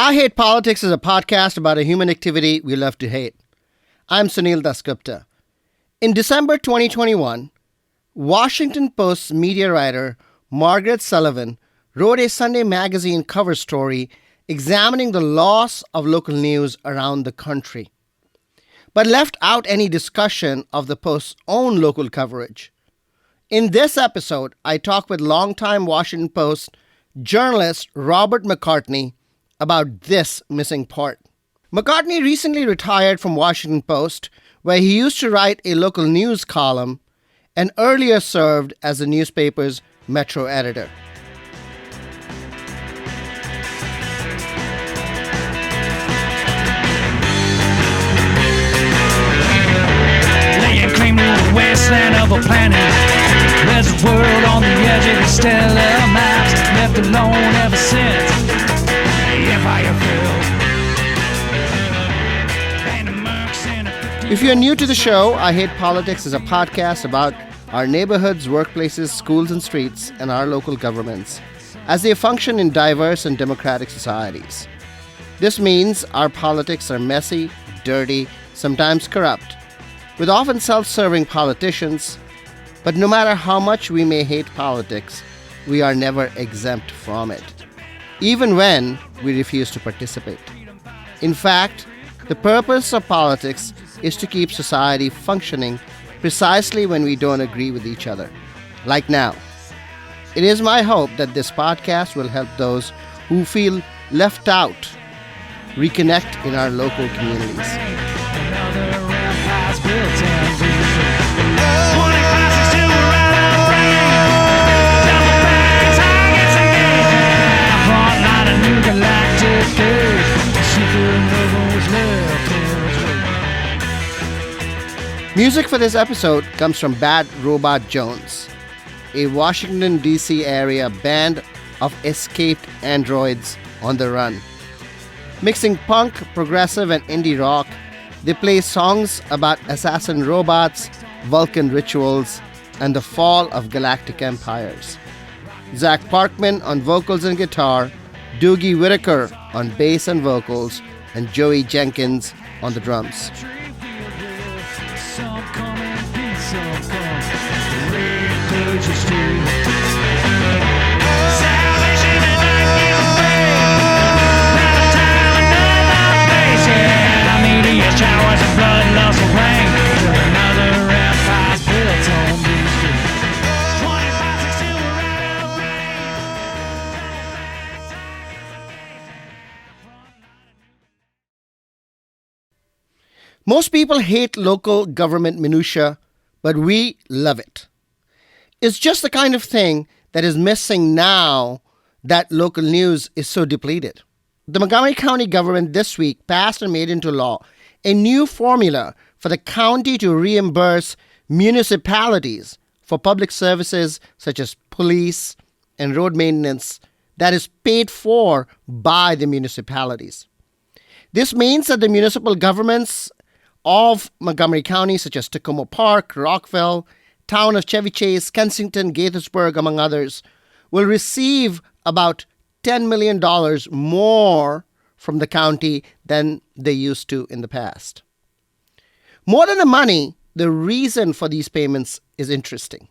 I Hate Politics is a podcast about a human activity we love to hate. I'm Sunil Dasgupta. In December 2021, Washington Post's media writer Margaret Sullivan wrote a Sunday magazine cover story examining the loss of local news around the country, but left out any discussion of the Post's own local coverage. In this episode, I talk with longtime Washington Post journalist Robert McCartney about this missing part. McCartney recently retired from Washington Post, where he used to write a local news column and earlier served as the newspaper's Metro editor. Laying claim to the wasteland of a planet. There's a world on the edge of the stellar maps, left alone ever since the empire fell. If you're new to the show, I Hate Politics is a podcast about our neighborhoods, workplaces, schools, and streets, and our local governments as they function in diverse and democratic societies. This means our politics are messy, dirty, sometimes corrupt, with often self-serving politicians. But no matter how much we may hate politics, we are never exempt from it, even when we refuse to participate. In fact, the purpose of politics is to keep society functioning precisely when we don't agree with each other, like now. It is my hope that this podcast will help those who feel left out reconnect in our local communities. Music for this episode comes from Bad Robot Jones, a Washington, D.C. area band of escaped androids on the run. Mixing punk, progressive, and indie rock, they play songs about assassin robots, Vulcan rituals, and the fall of galactic empires. Zach Parkman on vocals and guitar, Doogie Whittaker on bass and vocals, and Joey Jenkins on the drums. Most people hate local government minutia, but we love it. It's just the kind of thing that is missing now that local news is so depleted. The Montgomery County government this week passed and made into law a new formula for the county to reimburse municipalities for public services such as police and road maintenance that is paid for by the municipalities. This means that the municipal governments of Montgomery County, such as Tacoma Park, Rockville, town of Chevy Chase, Kensington, Gaithersburg, among others, will receive about $10 million more from the county than they used to in the past. More than the money, the reason for these payments is interesting.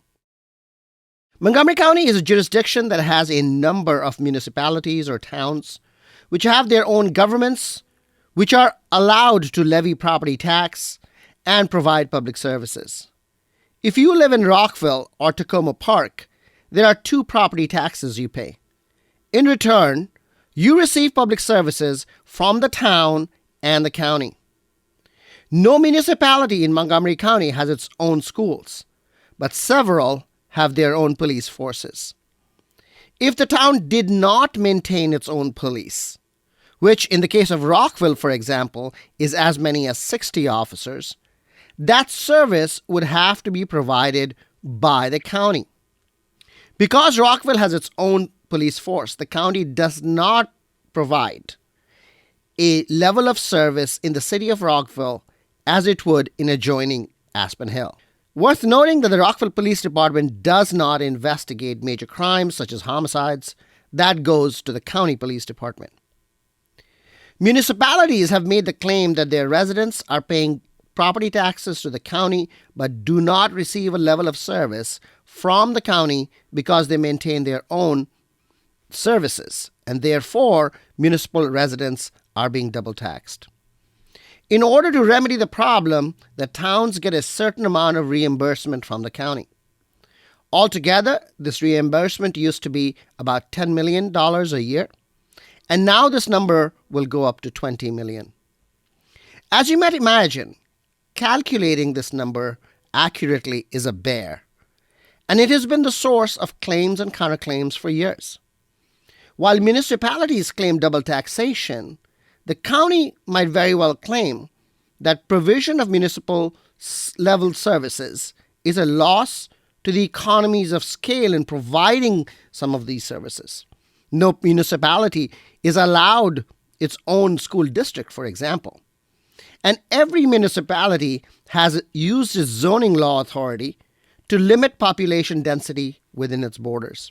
Montgomery County is a jurisdiction that has a number of municipalities or towns which have their own governments, which are allowed to levy property tax and provide public services. If you live in Rockville or Tacoma Park, there are two property taxes you pay. In return, you receive public services from the town and the county. No municipality in Montgomery County has its own schools, but several have their own police forces. If the town did not maintain its own police, which in the case of Rockville, for example, is as many as 60 officers, that service would have to be provided by the county. Because Rockville has its own police force, the county does not provide a level of service in the city of Rockville as it would in adjoining Aspen Hill. Worth noting that the Rockville Police Department does not investigate major crimes such as homicides. That goes to the county police department. Municipalities have made the claim that their residents are paying property taxes to the county but do not receive a level of service from the county because they maintain their own services, and therefore municipal residents are being double taxed. In order to remedy the problem, the towns get a certain amount of reimbursement from the county. Altogether, this reimbursement used to be about $10 million a year, and now this number will go up to $20 million. As you might imagine, calculating this number accurately is a bear, and it has been the source of claims and counterclaims for years. While municipalities claim double taxation, the county might very well claim that provision of municipal level services is a loss to the economies of scale in providing some of these services. No municipality is allowed its own school district, for example. And every municipality has used its zoning law authority to limit population density within its borders.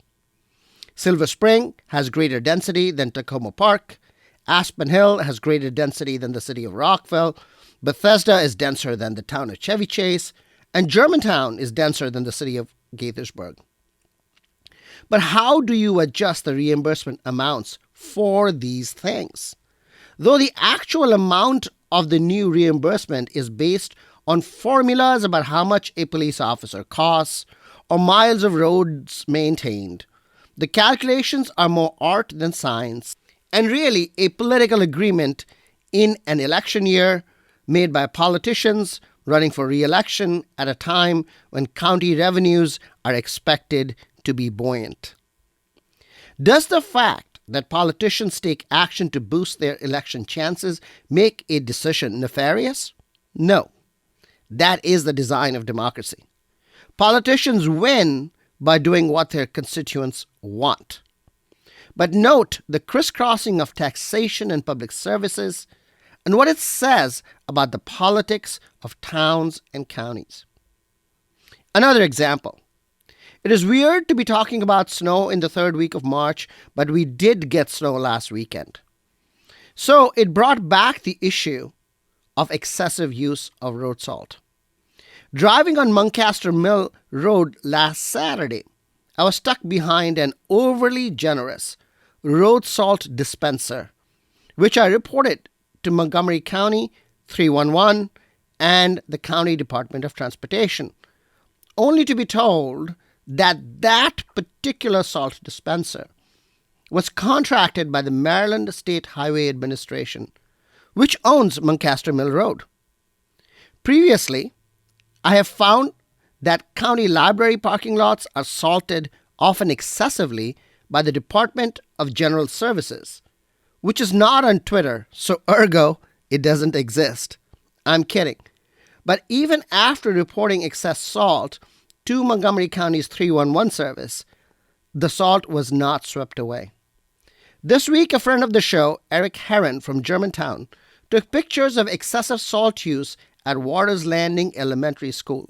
Silver Spring has greater density than Tacoma Park. Aspen Hill has greater density than the city of Rockville. Bethesda is denser than the town of Chevy Chase. And Germantown is denser than the city of Gaithersburg. But how do you adjust the reimbursement amounts for these things? Though the actual amount of the new reimbursement is based on formulas about how much a police officer costs or miles of roads maintained, the calculations are more art than science, and really a political agreement in an election year made by politicians running for re-election at a time when county revenues are expected to be buoyant. Does the fact that politicians take action to boost their election chances make a decision nefarious? No. That is the design of democracy. Politicians win by doing what their constituents want. But note the crisscrossing of taxation and public services and what it says about the politics of towns and counties. Another example. It is weird to be talking about snow in the third week of March, but we did get snow last weekend. So it brought back the issue of excessive use of road salt. Driving on Muncaster Mill Road last Saturday, I was stuck behind an overly generous road salt dispenser, which I reported to Montgomery County 311 and the County Department of Transportation, only to be told that that particular salt dispenser was contracted by the Maryland State Highway Administration, which owns Muncaster Mill Road. Previously, I have found that county library parking lots are salted often excessively by the Department of General Services, which is not on Twitter, so ergo, it doesn't exist. I'm kidding. But even after reporting excess salt to Montgomery County's 311 service, the salt was not swept away. This week, a friend of the show, Eric Herron from Germantown, took pictures of excessive salt use at Waters Landing Elementary School.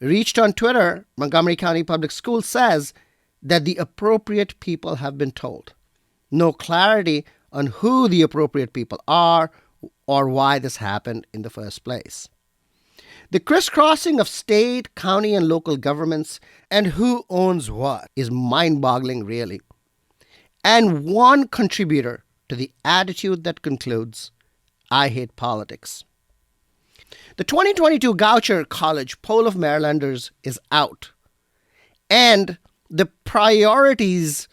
Reached on Twitter, Montgomery County Public Schools says that the appropriate people have been told. No clarity on who the appropriate people are or why this happened in the first place. The crisscrossing of state, county, and local governments and who owns what is mind-boggling, really. And one contributor to the attitude that concludes, I hate politics. The 2022 Goucher College poll of Marylanders is out, and the priorities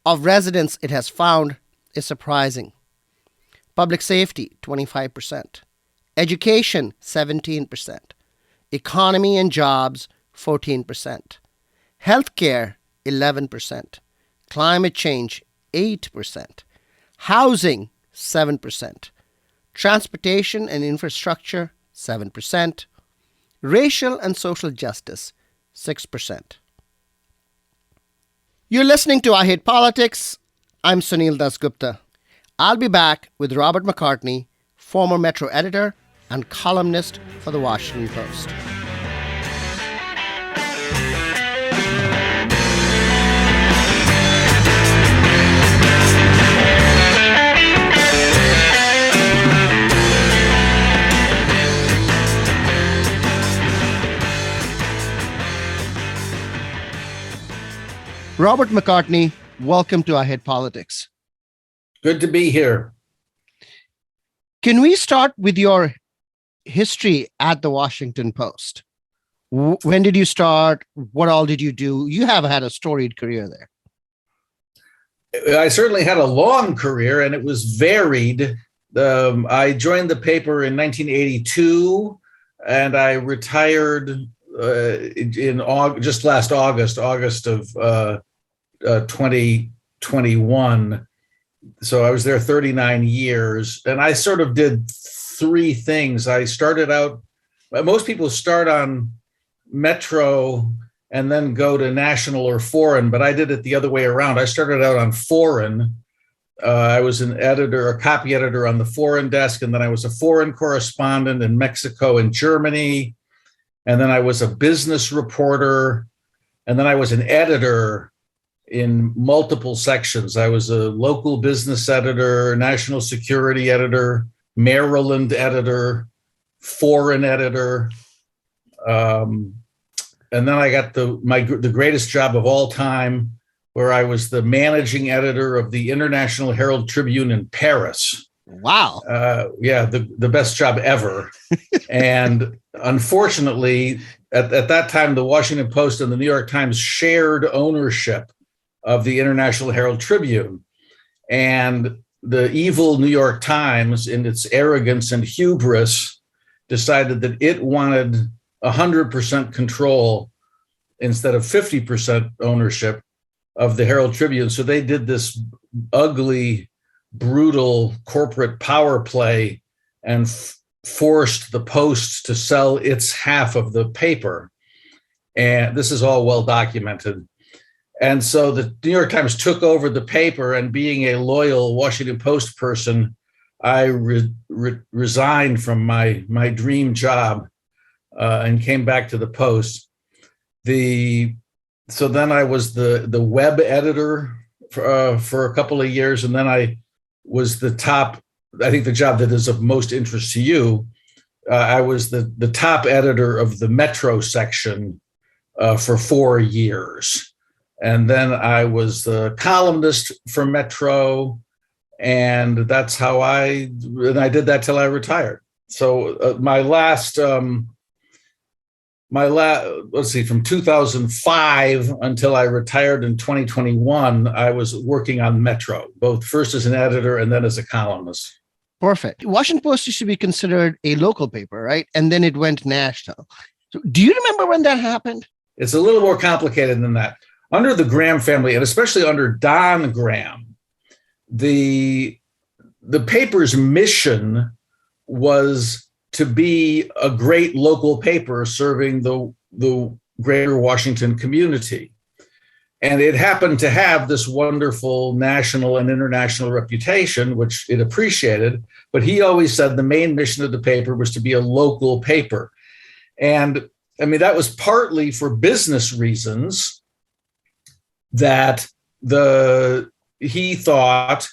of residents it has found is surprising. Public safety, 25%. Education, 17%. Economy and jobs, 14%. Healthcare, 11%. Climate change, 8%. Housing, 7%. Transportation and infrastructure, 7%. Racial and social justice, 6%. You're listening to I Hate Politics. I'm Sunil Dasgupta. I'll be back with Robert McCartney, former Metro editor and columnist for the Washington Post. Robert McCartney, welcome to I Hate Politics. Good to be here. Can we start with your history at the Washington Post? When did you start? What all did you do? You have had a storied career there. I certainly had a long career, and it was varied. I joined the paper in 1982, and I retired in just last August of 2021. So I was there 39 years, and I sort of did three things. I started out, most people start on Metro and then go to national or foreign, but I did it the other way around. I started out on foreign. I was an editor, a copy editor on the foreign desk, and then I was a foreign correspondent in Mexico and Germany. And then I was a business reporter, and then I was an editor in multiple sections. I was a local business editor, national security editor, Maryland editor, foreign editor. And then I got the greatest job of all time, where I was the managing editor of the International Herald Tribune in Paris. Wow. The best job ever. And unfortunately, at that time, the Washington Post and the New York Times shared ownership of the International Herald Tribune. And the evil New York Times, in its arrogance and hubris, decided that it wanted 100% control instead of 50% ownership of the Herald Tribune. So they did this ugly, brutal corporate power play and forced the Post to sell its half of the paper. And this is all well documented. And so the New York Times took over the paper, and being a loyal Washington Post person, I resigned from my dream job and came back to the Post. So then I was the web editor for a couple of years, and then I was the top, I think the job that is of most interest to you, I was the top editor of the Metro section for 4 years. And then I was the columnist for Metro, and that's how I did that till I retired. So let's see, from 2005 until I retired in 2021, I was working on Metro, both first as an editor and then as a columnist. Perfect. Washington Post used to be considered a local paper, right? And then it went national. So do you remember when that happened? It's a little more complicated than that. Under the Graham family, and especially under Don Graham, the paper's mission was to be a great local paper serving the greater Washington community. And it happened to have this wonderful national and international reputation, which it appreciated. But he always said the main mission of the paper was to be a local paper. And I mean, that was partly for business reasons, that he thought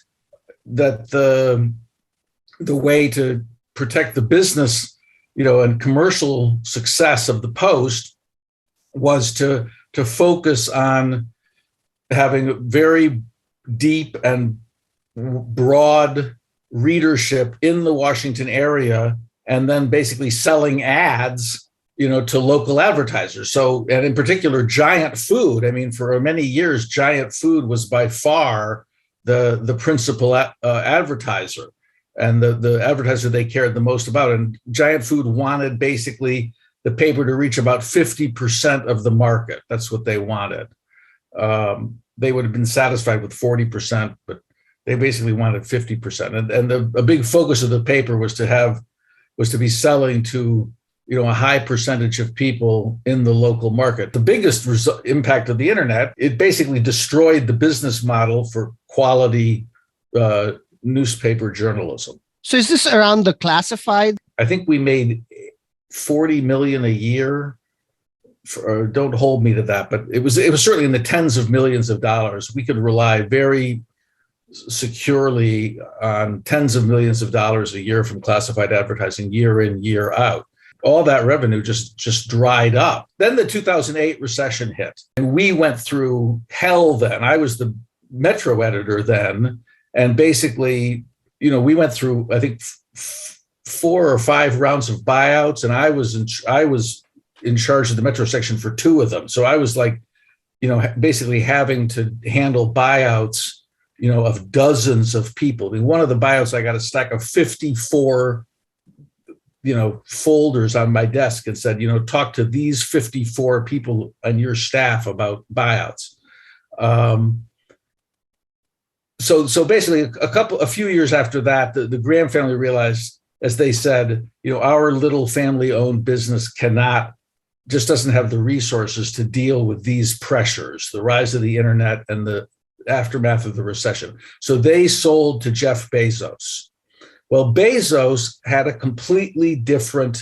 that the way to protect the business, and commercial success of the Post was to focus on having very deep and broad readership in the Washington area, and then basically selling ads, to local advertisers. So, and in particular, Giant Food. I mean, for many years, Giant Food was by far the principal advertiser, and the advertiser they cared the most about. And Giant Food wanted basically the paper to reach about 50% of the market. That's what they wanted. They would have been satisfied with 40%, but they basically wanted 50%. And a big focus of the paper was to be selling to a high percentage of people in the local market. The biggest impact of the internet, it basically destroyed the business model for quality newspaper journalism. So is this around the classified? I think we made $40 million a year. Don't hold me to that, but it was certainly in the tens of millions of dollars. We could rely very securely on tens of millions of dollars a year from classified advertising, year in, year out. all that revenue just dried up. Then the 2008 recession hit, and we went through hell then. I was the Metro editor then, and basically, we went through, I think, 4 or 5 rounds of buyouts, and I was in charge of the Metro section for 2 of them. So I was like, basically having to handle buyouts, of dozens of people. I mean, one of the buyouts, I got a stack of 54, folders on my desk and said, talk to these 54 people on your staff about buyouts. So basically, a few years after that, the Graham family realized, as they said, our little family-owned business just doesn't have the resources to deal with these pressures, the rise of the internet and the aftermath of the recession. So they sold to Jeff Bezos. Well, Bezos had a completely different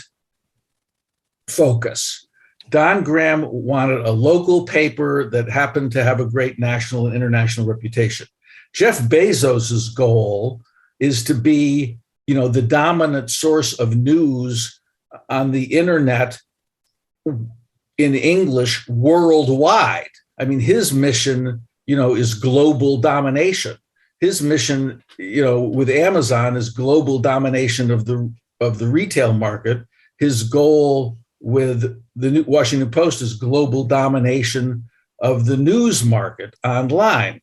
focus. Don Graham wanted a local paper that happened to have a great national and international reputation. Jeff Bezos's goal is to be, the dominant source of news on the internet in English worldwide. I mean, his mission, is global domination. His mission, with Amazon is global domination of the retail market. His goal with the Washington Post is global domination of the news market online.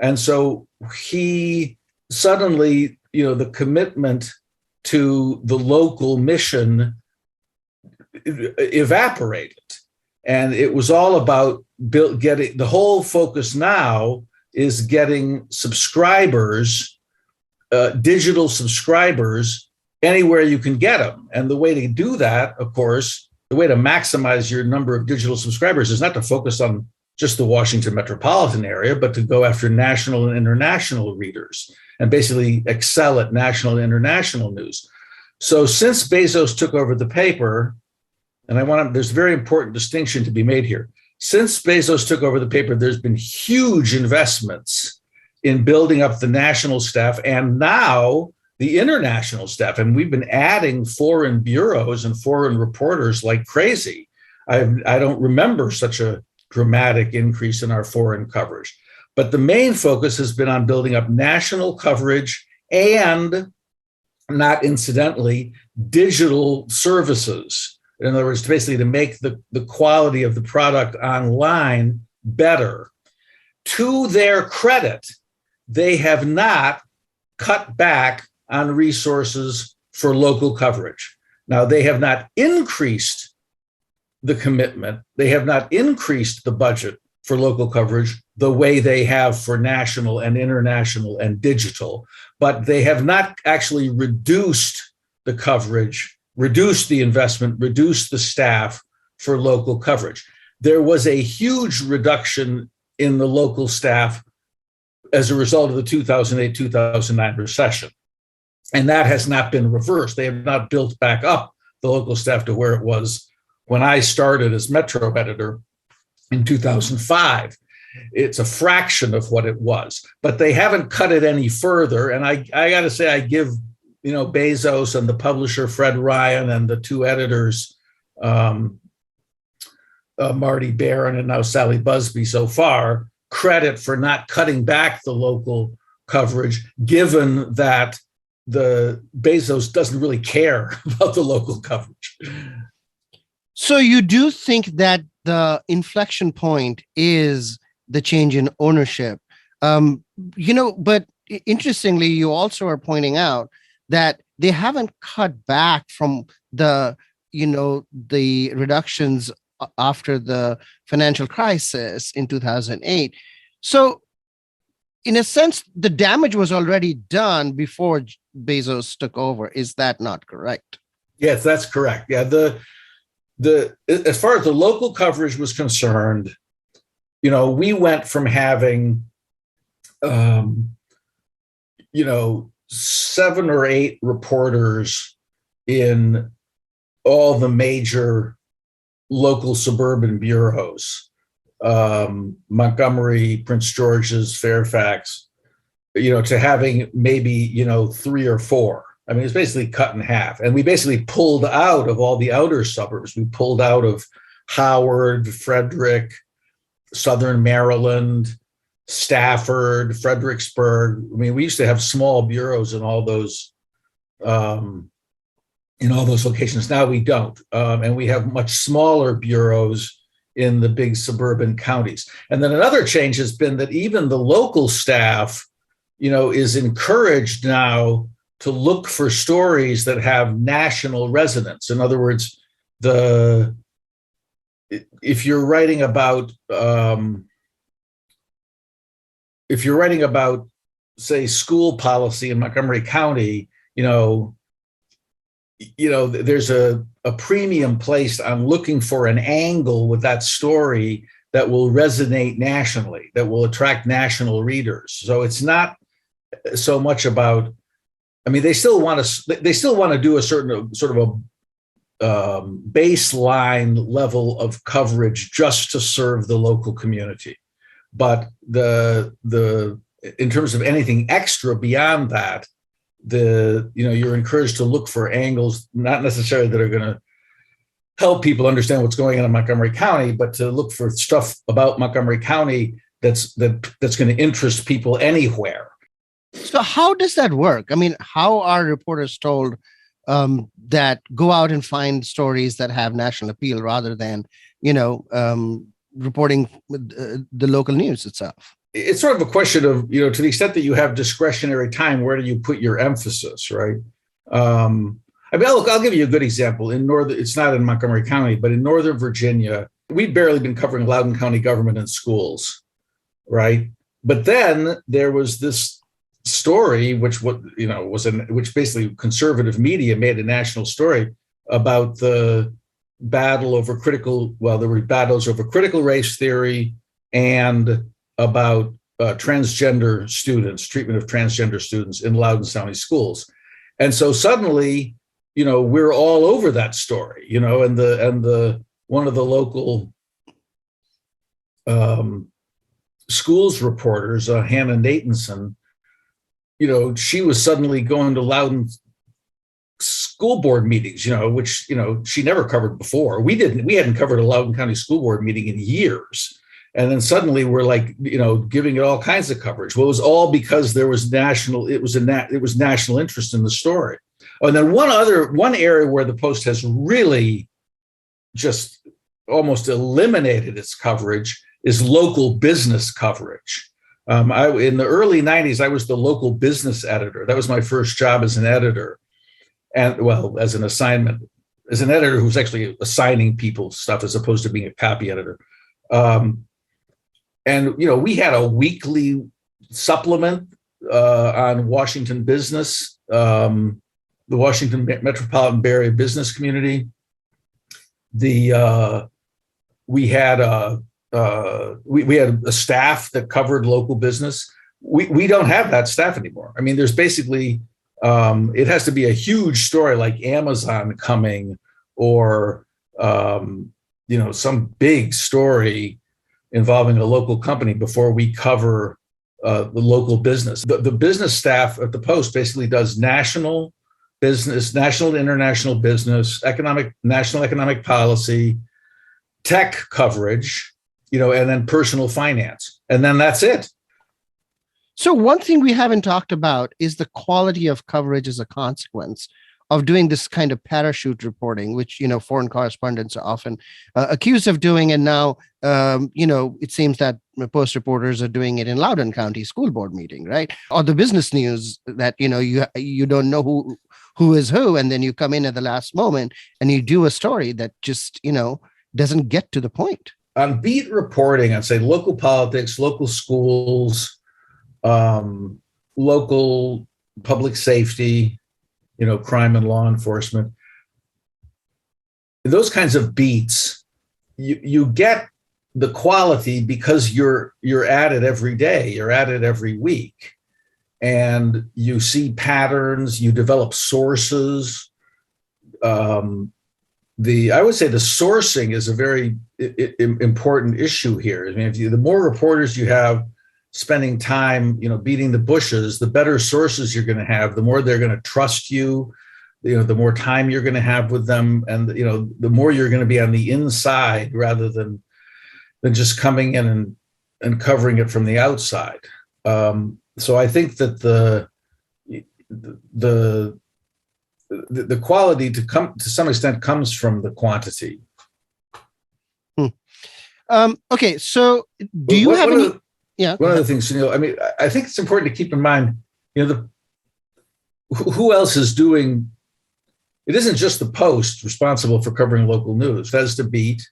And so he suddenly, the commitment to the local mission evaporated. And it was all about getting, the whole focus now is getting subscribers, digital subscribers, anywhere you can get them. And the way to do that, of course, the way to maximize your number of digital subscribers is not to focus on just the Washington metropolitan area, but to go after national and international readers and basically excel at national and international news. So since Bezos took over the paper, and there's a very important distinction to be made here. Since Bezos took over the paper, there's been huge investments in building up the national staff and now the international staff. And we've been adding foreign bureaus and foreign reporters like crazy. I don't remember such a dramatic increase in our foreign coverage. But the main focus has been on building up national coverage and, not incidentally, digital services. In other words, basically to make the quality of the product online better. To their credit, they have not cut back on resources for local coverage. Now, they have not increased the commitment. They have not increased the budget for local coverage the way they have for national and international and digital, but they have not actually reduced the coverage, reduced the investment, reduced the staff for local coverage. There was a huge reduction in the local staff as a result of the 2008-2009 recession. And that has not been reversed. They have not built back up the local staff to where it was when I started as Metro editor in 2005. It's a fraction of what it was, but they haven't cut it any further. And I got to say, I give Bezos and the publisher Fred Ryan and the 2 editors, Marty Barron and now Sally Busby so far, credit for not cutting back the local coverage, given that the Bezos doesn't really care about the local coverage. So you do think that the inflection point is the change in ownership, but interestingly, you also are pointing out that they haven't cut back from the reductions after the financial crisis in 2008. So in a sense, the damage was already done before Bezos took over. Is that not correct? Yes, that's correct. Yeah, as far as the local coverage was concerned, we went from having, 7 or 8 reporters in all the major local suburban bureaus, Montgomery, Prince George's, Fairfax, to having maybe, 3 or 4. I mean, it's basically cut in half. And we basically pulled out of all the outer suburbs. We pulled out of Howard, Frederick, Southern Maryland, Stafford, Fredericksburg. I mean, we used to have small bureaus in all those locations. Now we don't, and we have much smaller bureaus in the big suburban counties. And then another change has been that even the local staff, is encouraged now to look for stories that have national resonance. In other words, if you're writing about say school policy in Montgomery County, there's a premium placed on looking for an angle with that story that will resonate nationally, that will attract national readers. So it's not so much about, I mean, they still want to do a certain sort of a baseline level of coverage just to serve the local community. But in terms of anything extra beyond that, you're encouraged to look for angles, not necessarily that are going to help people understand what's going on in Montgomery County, but to look for stuff about Montgomery County that's going to interest people anywhere. So how does that work? I mean, how are reporters told that go out and find stories that have national appeal rather than, reporting the local news itself? It's sort of a question of, to the extent that you have discretionary time, where do you put your emphasis, right? I mean, I'll give you a good example. It's not in Montgomery County, but in Northern Virginia, we've barely been covering Loudoun County government and schools, right? But then there was this story, which basically conservative media made a national story about the battle over there were battles over critical race theory and about transgender students, treatment of transgender students in Loudoun County schools. And so suddenly, we're all over that story, and one of the local schools reporters, Hannah Natanson, she was suddenly going to Loudoun school board meetings, which, she never covered before. We hadn't covered a Loudoun County school board meeting in years. And then suddenly we're like, giving it all kinds of coverage. Well, it was all because there was national interest in the story. Oh, and then one area where the Post has really just almost eliminated its coverage is local business coverage. In the early 90s, I was the local business editor. That was my first job as an editor. And as an assignment, as an editor who's actually assigning people stuff as opposed to being a copy editor. And, we had a weekly supplement on Washington business, the Washington metropolitan Bay Area business community. We had a staff that covered local business. We don't have that staff anymore. I mean, there's basically, it has to be a huge story like Amazon coming or, some big story involving a local company before we cover the local business. The business staff at the Post basically does national business, national and international business, national economic policy, tech coverage, and then personal finance. And then that's it. So one thing we haven't talked about is the quality of coverage as a consequence of doing this kind of parachute reporting, which, foreign correspondents are often accused of doing. And now, it seems that Post reporters are doing it in Loudoun County school board meeting, right? Or the business news that, you don't know who is who. And then you come in at the last moment and you do a story that just, doesn't get to the point. On beat reporting, I'd say local politics, local schools, local public safety, crime and law enforcement, those kinds of beats, you get the quality because you're at it every day, you're at it every week, and you see patterns, you develop sources. I would say the sourcing is a very important issue here. I mean, the more reporters you have spending time, beating the bushes, the better sources you're going to have, the more they're going to trust you, the more time you're going to have with them, and the more you're going to be on the inside rather than just coming in and covering it from the outside. So I think that the quality to some extent comes from the quantity. Okay, so do you have any? One of the things, I mean, I think it's important to keep in mind, who else is doing. It isn't just the Post responsible for covering local news. Bethesda Beat,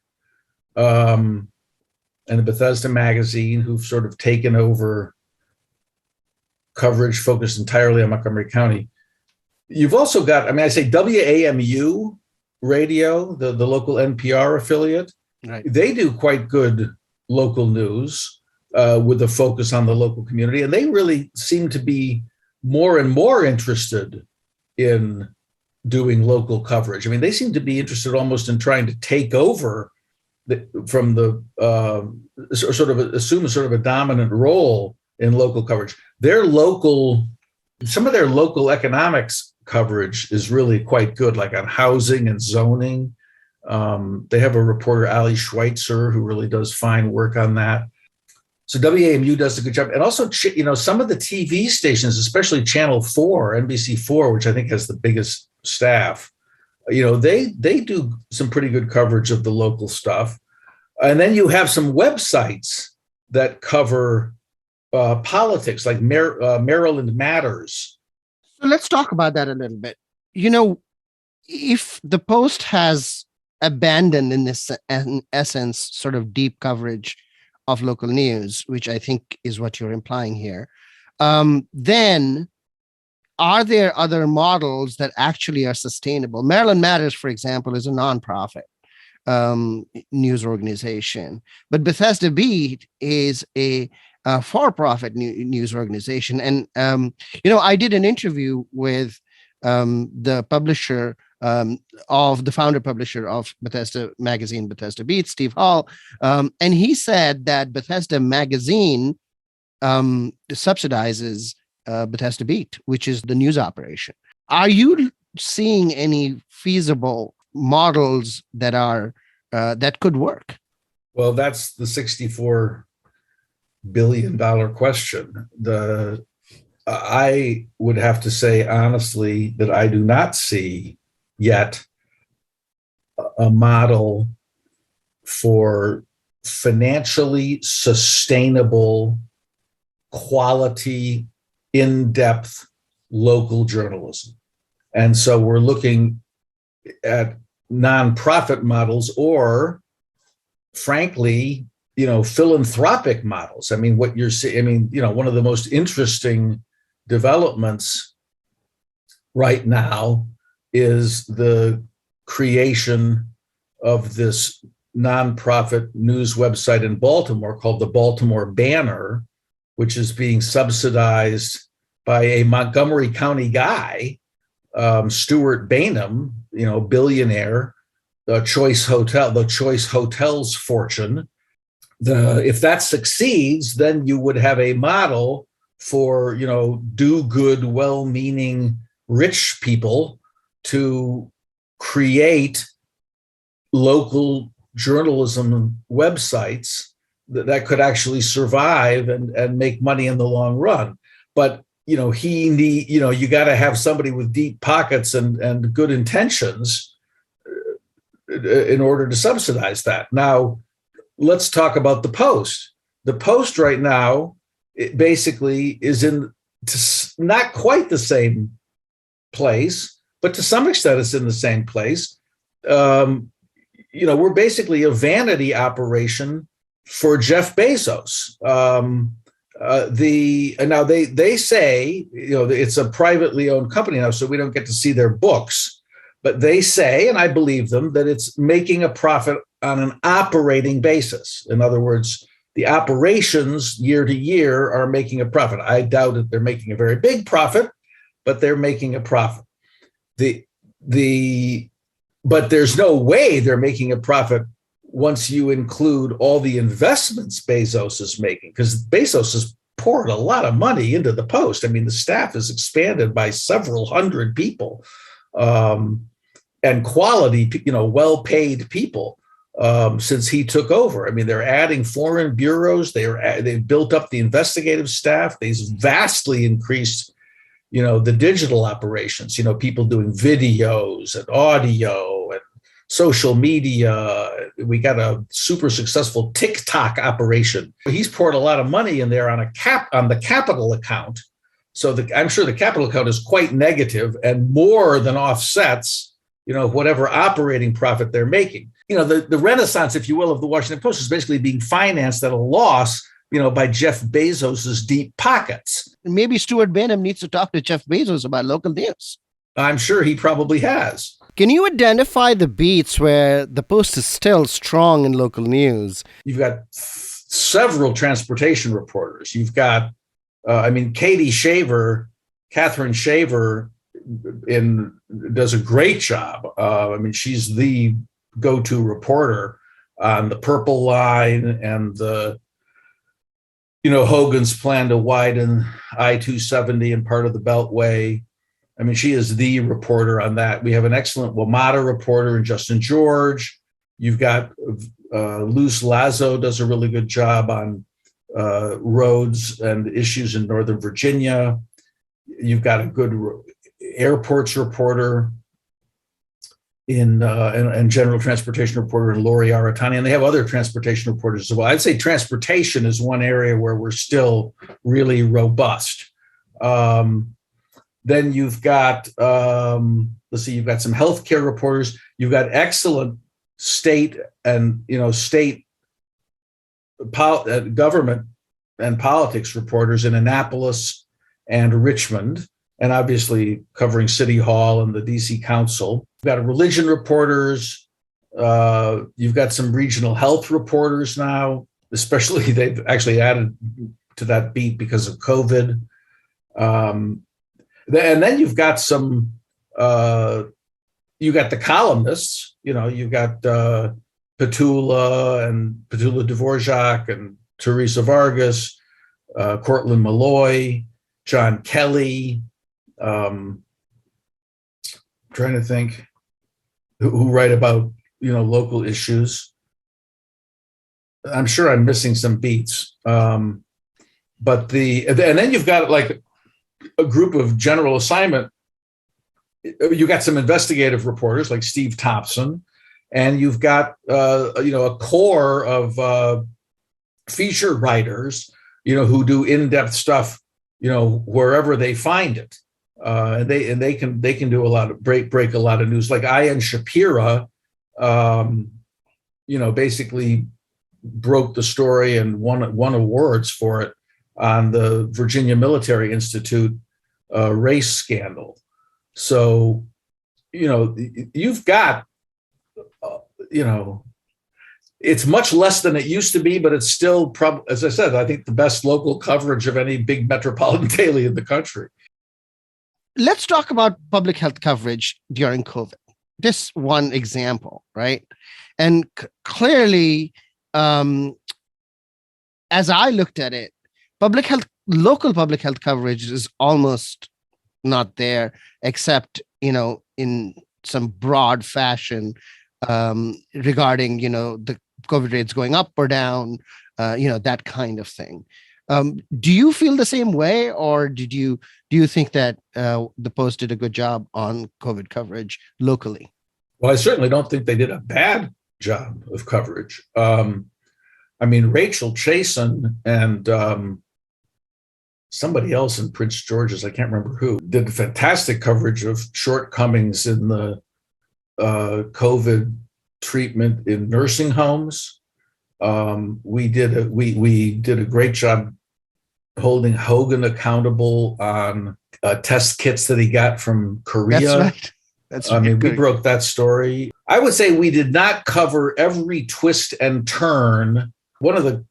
and the Bethesda Magazine, who've sort of taken over coverage focused entirely on Montgomery County. You've also got, I say WAMU Radio, the local NPR affiliate. Right. They do quite good local news with a focus on the local community. And they really seem to be more and more interested in doing local coverage. I mean, they seem to be interested almost in trying to take over from the sort of assume sort of a dominant role in local coverage. Some of their local economics coverage is really quite good, like on housing and zoning. They have a reporter, Ali Schweitzer, who really does fine work on that. So WAMU does a good job. And also, some of the TV stations, especially Channel 4, NBC4, which I think has the biggest staff, they do some pretty good coverage of the local stuff. And then you have some websites that cover politics, like Maryland Matters. So let's talk about that a little bit. If the Post has abandoned, in essence, sort of deep coverage of local news, which I think is what you're implying here, then are there other models that actually are sustainable? Maryland Matters, for example, is a nonprofit news organization, but Bethesda Beat is a for-profit news organization. And, I did an interview with the publisher the founder publisher of Bethesda Magazine, Bethesda Beat, Steve Hall. And he said that Bethesda Magazine subsidizes Bethesda Beat, which is the news operation. Are you seeing any feasible models that are that could work? Well, that's the $64 billion question. I would have to say honestly that I do not see yet a model for financially sustainable, quality, in-depth local journalism. And so we're looking at nonprofit models or, frankly, philanthropic models. I mean, what you're seeing, one of the most interesting developments right now is the creation of this nonprofit news website in Baltimore called the Baltimore Banner, which is being subsidized by a Montgomery County guy, Stuart Bainham, billionaire, the Choice Hotels fortune. If that succeeds, then you would have a model for, do good, well-meaning rich people to create local journalism websites that could actually survive and make money in the long run. But, you got to have somebody with deep pockets and good intentions in order to subsidize that. Now, let's talk about the Post. The Post right now, it basically is in not quite the same place, but to some extent it's in the same place. We're basically a vanity operation for Jeff Bezos. Now they say, it's a privately owned company now, so we don't get to see their books, but they say, and I believe them, that it's making a profit on an operating basis. In other words, the operations year to year are making a profit. I doubt that they're making a very big profit, but they're making a profit. But there's no way they're making a profit once you include all the investments Bezos is making, because Bezos is poured a lot of money into the Post. I mean, the staff is expanded by several hundred people, and quality, well-paid people since he took over. I mean, they're adding foreign bureaus. They've built up the investigative staff. They've vastly increased, the digital operations. People doing videos and audio and social media. We got a super successful TikTok operation. He's poured a lot of money in there on the capital account. So I'm sure the capital account is quite negative and more than offsets, whatever operating profit they're making. The renaissance, if you will, of the Washington Post is basically being financed at a loss, by Jeff Bezos's deep pockets. Maybe Stuart Bainham needs to talk to Jeff Bezos about local news. I'm sure he probably has. Can you identify the beats where the Post is still strong in local news? You've got several transportation reporters. You've got, Catherine Shaver does a great job. She's the go-to reporter on the Purple Line and the, Hogan's plan to widen I-270 and part of the Beltway. She is the reporter on that. We have an excellent WMATA reporter in Justin George. You've got Luz Lazo does a really good job on roads and issues in Northern Virginia. You've got a good airports reporter and general transportation reporter in Lori Aratani, and they have other transportation reporters as well. I'd say transportation is one area where we're still really robust. Then you've got, you've got some healthcare reporters. You've got excellent state and, government and politics reporters in Annapolis and Richmond, and obviously covering City Hall and the DC Council. You've got religion reporters. You've got some regional health reporters now, especially they've actually added to that beat because of COVID. And then you've got some, you got the columnists, you've got Petula Dvorak and Teresa Vargas, Cortland Malloy, John Kelly, trying to think who write about, local issues. I'm sure I'm missing some beats. And then you've got like a group of general assignment. You got some investigative reporters like Steve Thompson, and you've got a core of feature writers, who do in-depth stuff, wherever they find it. And they can do a lot of break a lot of news. Like Ian Shapira, basically broke the story and won awards for it on the Virginia Military Institute race scandal. So, you've got, it's much less than it used to be, but it's still, as I said, I think the best local coverage of any big metropolitan daily in the country. Let's talk about public health coverage during COVID. This one example, right? And clearly, as I looked at it, local public health coverage is almost not there, except, in some broad fashion regarding, the COVID rates going up or down, that kind of thing. Do you feel the same way, or do you think that the Post did a good job on COVID coverage locally? Well, I certainly don't think they did a bad job of coverage. Rachel Chasen and somebody else in Prince George's, I can't remember who, did fantastic coverage of shortcomings in the COVID treatment in nursing homes. We did a great job holding Hogan accountable on test kits that he got from Korea. That's right. We broke that story. I would say we did not cover every twist and turn. One of the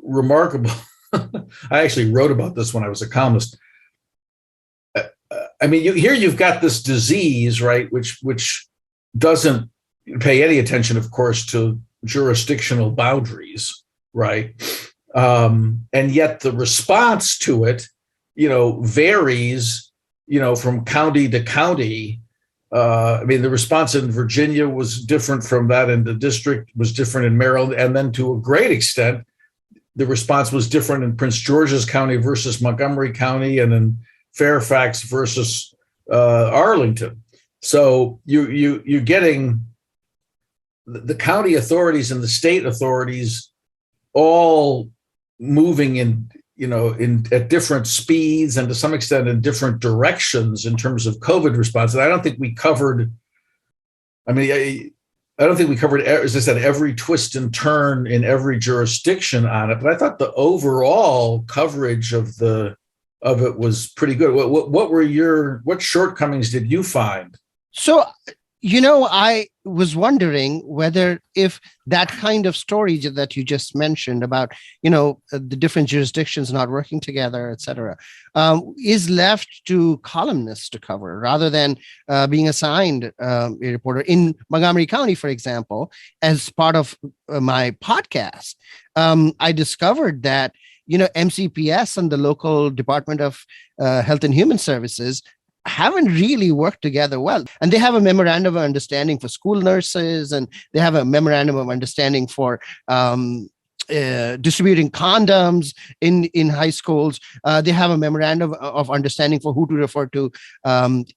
remarkable, I actually wrote about this when I was a columnist. You've got this disease, right, which doesn't pay any attention, of course, to jurisdictional boundaries, right? And yet the response to it, varies, from county to county. The response in Virginia was different from that in the district, was different in Maryland. And then to a great extent, the response was different in Prince George's County versus Montgomery County, and in Fairfax versus Arlington. So you're getting the county authorities and the state authorities all moving in at different speeds and to some extent in different directions in terms of COVID response. And I don't think we covered, I don't think we covered, as I said, every twist and turn in every jurisdiction on it, but I thought the overall coverage of it was pretty good. What shortcomings did you find? So, I was wondering whether if that kind of story that you just mentioned about, the different jurisdictions not working together, et cetera, is left to columnists to cover rather than being assigned a reporter. In Montgomery County, for example, as part of my podcast, I discovered that, MCPS and the local Department of Health and Human Services haven't really worked together well. And they have a memorandum of understanding for school nurses, and they have a memorandum of understanding for distributing condoms in high schools. They have a memorandum of understanding for who to refer to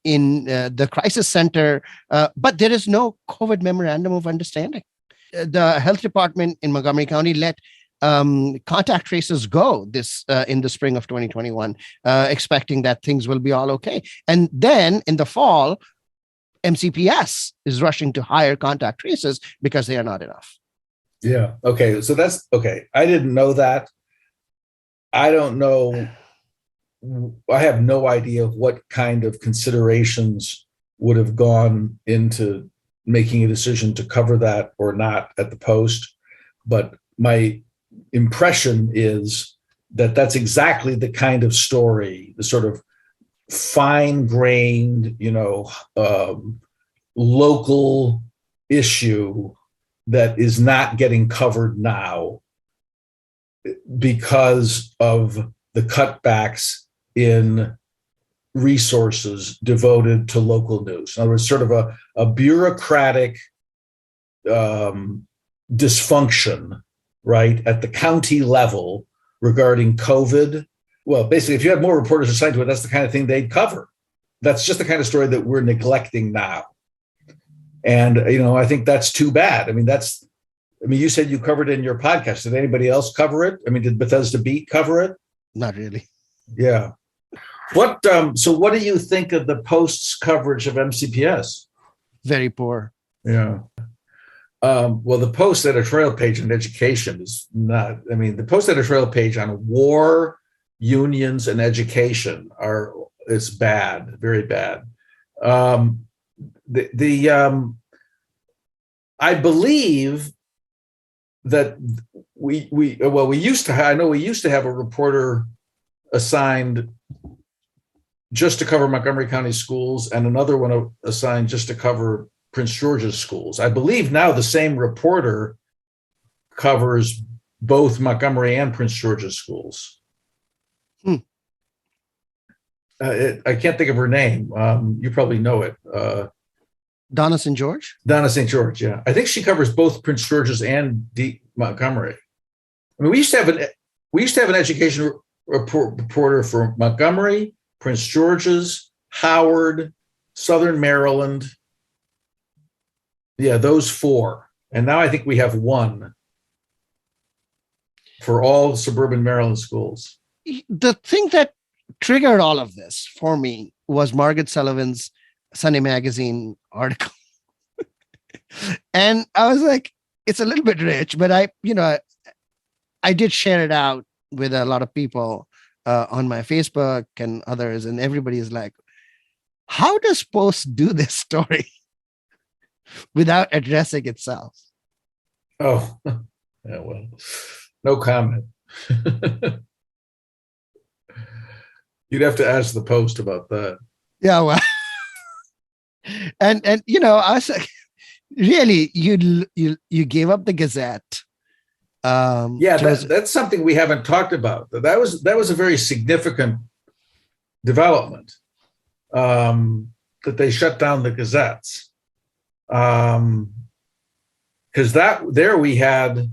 in the crisis center. But there is no COVID memorandum of understanding. The health department in Montgomery County let contact tracers go this in the spring of 2021, expecting that things will be all okay. And then in the fall, MCPS is rushing to hire contact tracers because they are not enough. Yeah. Okay. So that's okay. I didn't know that. I don't know. I have no idea what kind of considerations would have gone into making a decision to cover that or not at the Post. But my impression is that that's exactly the kind of story, the sort of fine-grained, local issue that is not getting covered now because of the cutbacks in resources devoted to local news. In other words, sort of a bureaucratic dysfunction, right, at the county level regarding COVID. Well, basically, if you had more reporters assigned to it, that's the kind of thing they'd cover. That's just the kind of story that we're neglecting now. And, I think that's too bad. You said you covered it in your podcast. Did anybody else cover it? Did Bethesda Beat cover it? Not really. Yeah. So what do you think of the Post's coverage of MCPS? Very poor. Yeah. Well, the Post editorial page on education is not, the Post editorial page on war, unions, and education is bad, very bad. I believe that we used to have a reporter assigned just to cover Montgomery County schools and another one assigned just to cover Prince George's schools. I believe now the same reporter covers both Montgomery and Prince George's schools. I can't think of her name. You probably know it. Donna St. George? Donna St. George, yeah. I think she covers both Prince George's and Montgomery. We used to have an education reporter for Montgomery, Prince George's, Howard, Southern Maryland. Yeah, those four. And now I think we have one for all suburban Maryland schools. The thing that triggered all of this for me was Margaret Sullivan's Sunday Magazine article. And I was like, it's a little bit rich, but I did share it out with a lot of people on my Facebook and others, and everybody is like, how does Post do this story without addressing itself? Oh, yeah, well, no comment. You'd have to ask the Post about that. Yeah, well, and I was like, really, you gave up the Gazette Yeah, that's something we haven't talked about. That was a very significant development, that they shut down the gazettes, because there we had,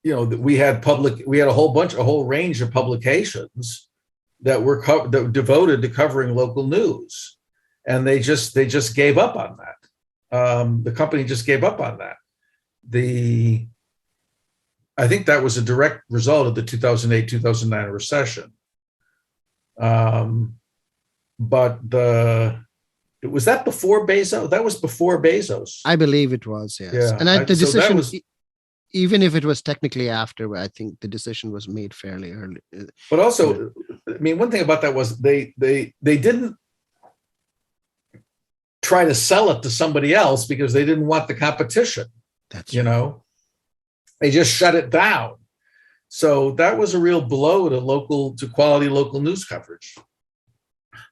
we had a whole range of publications that were devoted to covering local news, and they just gave up on that. The company just gave up on that. I think that was a direct result of the 2008-2009 recession. But was that before Bezos? That was before Bezos. I believe it was, yes. Yeah. And the decision, even if it was technically after, I think the decision was made fairly early. But also, I mean, one thing about that was they didn't try to sell it to somebody else because they didn't want the competition. That's They just shut it down. So that was a real blow to quality local news coverage.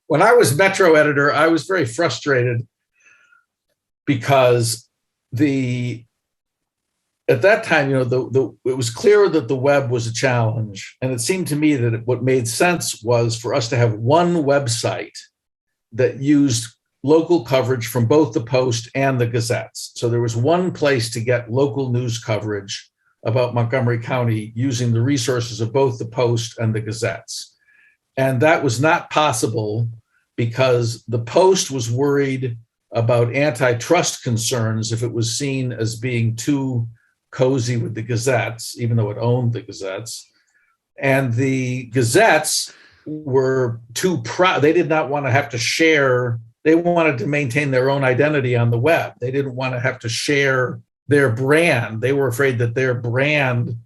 When I was Metro editor, I was very frustrated because at that time, it was clear that the web was a challenge. And it seemed to me that what made sense was for us to have one website that used local coverage from both the Post and the Gazettes. So there was one place to get local news coverage about Montgomery County using the resources of both the Post and the Gazettes. And that was not possible because the Post was worried about antitrust concerns if it was seen as being too cozy with the Gazettes, even though it owned the Gazettes. And the Gazettes were too proud. They did not want to have to share. They wanted to maintain their own identity on the web. They didn't want to have to share their brand. They were afraid that their brand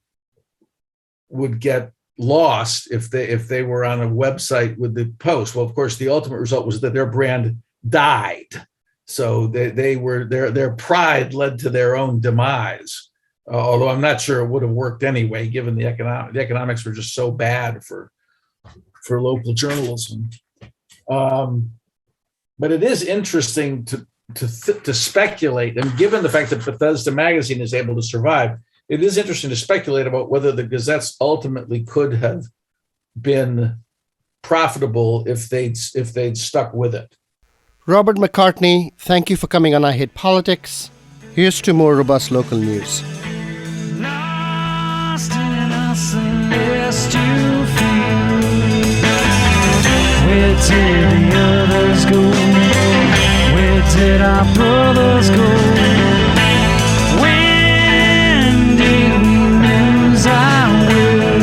would get lost if they were on a website with the Post. Well, of course, the ultimate result was that their brand died. So their pride led to their own demise. Although I'm not sure it would have worked anyway, given the economics were just so bad for local journalism. But it is interesting to speculate, and given the fact that Bethesda Magazine is able to survive, it is interesting to speculate about whether the Gazettes ultimately could have been profitable if they'd stuck with it. Robert McCartney, thank you for coming on I Hate Politics. Here's to more robust local news. Lost in a celestial field. Where did the others go? Where did our brothers go? When did we lose our way?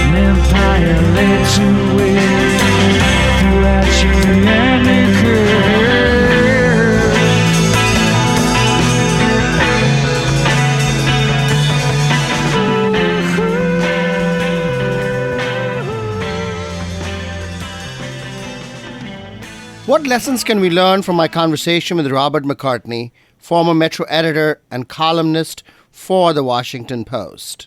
An empire led to wait throughout your ending curve. What lessons can we learn from my conversation with Robert McCartney, former Metro editor and columnist for the Washington Post?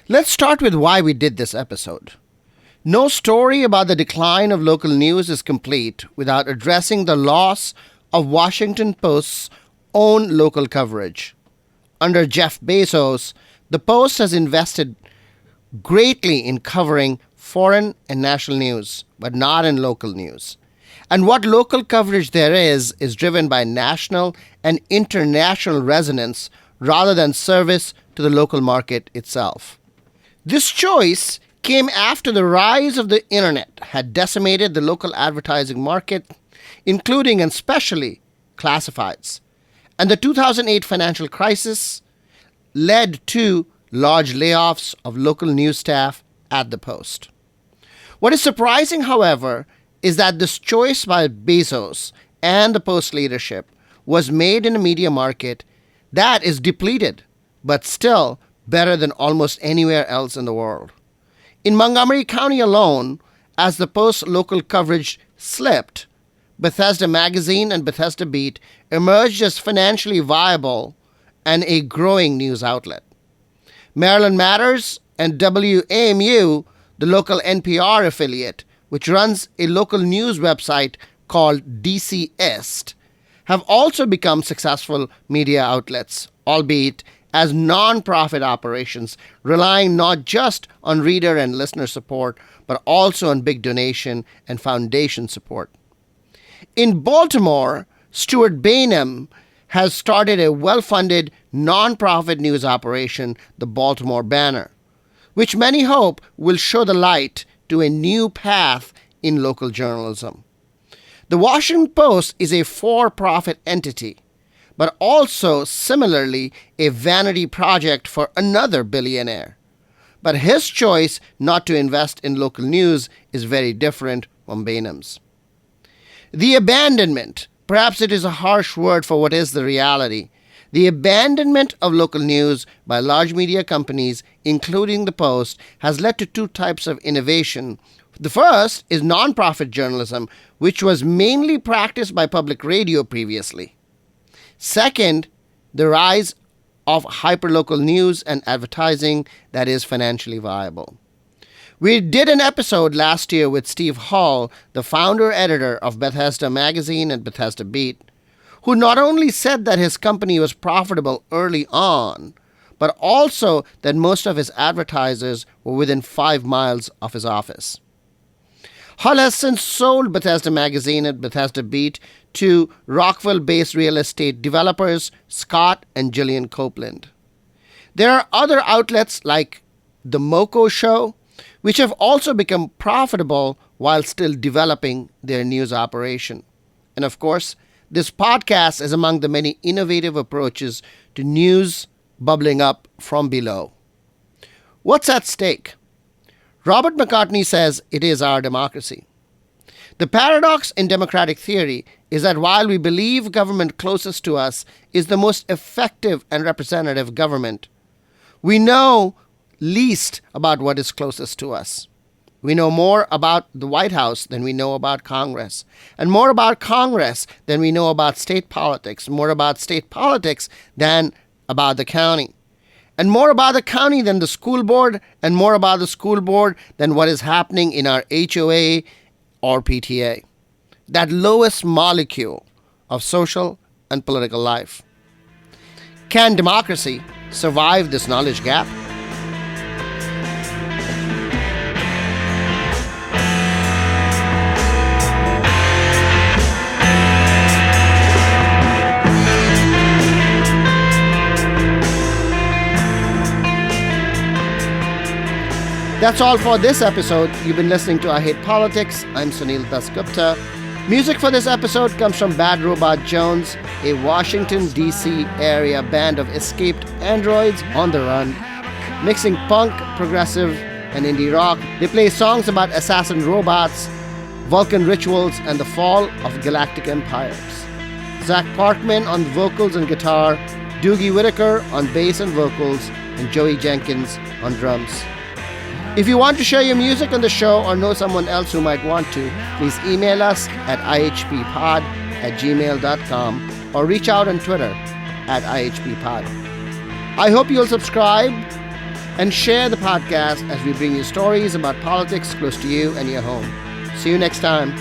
Let's start with why we did this episode. No story about the decline of local news is complete without addressing the loss of Washington Post's own local coverage. Under Jeff Bezos, the Post has invested greatly in covering foreign and national news, but not in local news. And what local coverage there is driven by national and international resonance rather than service to the local market itself. This choice came after the rise of the internet had decimated the local advertising market, including and especially classifieds. And the 2008 financial crisis led to large layoffs of local news staff at the Post. What is surprising, however, is that this choice by Bezos and the Post leadership was made in a media market that is depleted, but still better than almost anywhere else in the world. In Montgomery County alone, as the Post local coverage slipped, Bethesda Magazine and Bethesda Beat emerged as financially viable and a growing news outlet. Maryland Matters and WAMU, the local NPR affiliate, which runs a local news website called DC Est, have also become successful media outlets, albeit as non-profit operations, relying not just on reader and listener support, but also on big donation and foundation support. In Baltimore, Stuart Bainum has started a well-funded non-profit news operation, the Baltimore Banner, which many hope will show the light to a new path in local journalism. The Washington Post is a for-profit entity, but also similarly a vanity project for another billionaire. But his choice not to invest in local news is very different from Bainum's. The abandonment, perhaps it is a harsh word for what is the reality, the abandonment of local news by large media companies, including the Post, has led to two types of innovation. The first is nonprofit journalism, which was mainly practiced by public radio previously. Second, the rise of hyperlocal news and advertising that is financially viable. We did an episode last year with Steve Hall, the founder-editor of Bethesda Magazine and Bethesda Beat, who not only said that his company was profitable early on, but also that most of his advertisers were within 5 miles of his office. Hull has since sold Bethesda Magazine and Bethesda Beat to Rockville-based real estate developers Scott and Gillian Copeland. There are other outlets like The Moco Show, which have also become profitable while still developing their news operation. And of course, this podcast is among the many innovative approaches to news bubbling up from below. What's at stake? Robert McCartney says it is our democracy. The paradox in democratic theory is that while we believe government closest to us is the most effective and representative government, we know least about what is closest to us. We know more about the White House than we know about Congress, and more about Congress than we know about state politics, more about state politics than about the county, and more about the county than the school board, and more about the school board than what is happening in our HOA or PTA, that lowest molecule of social and political life. Can democracy survive this knowledge gap? That's all for this episode. You've been listening to I Hate Politics. I'm Sunil Dasgupta. Music for this episode comes from Bad Robot Jones, a Washington, D.C. area band of escaped androids on the run. Mixing punk, progressive, and indie rock, they play songs about assassin robots, Vulcan rituals, and the fall of galactic empires. Zach Parkman on vocals and guitar, Doogie Whittaker on bass and vocals, and Joey Jenkins on drums. If you want to share your music on the show or know someone else who might want to, please email us at ihppod@gmail.com or reach out on Twitter @ihppod. I hope you'll subscribe and share the podcast as we bring you stories about politics close to you and your home. See you next time.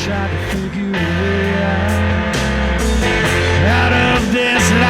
Try to figure a way out of this life.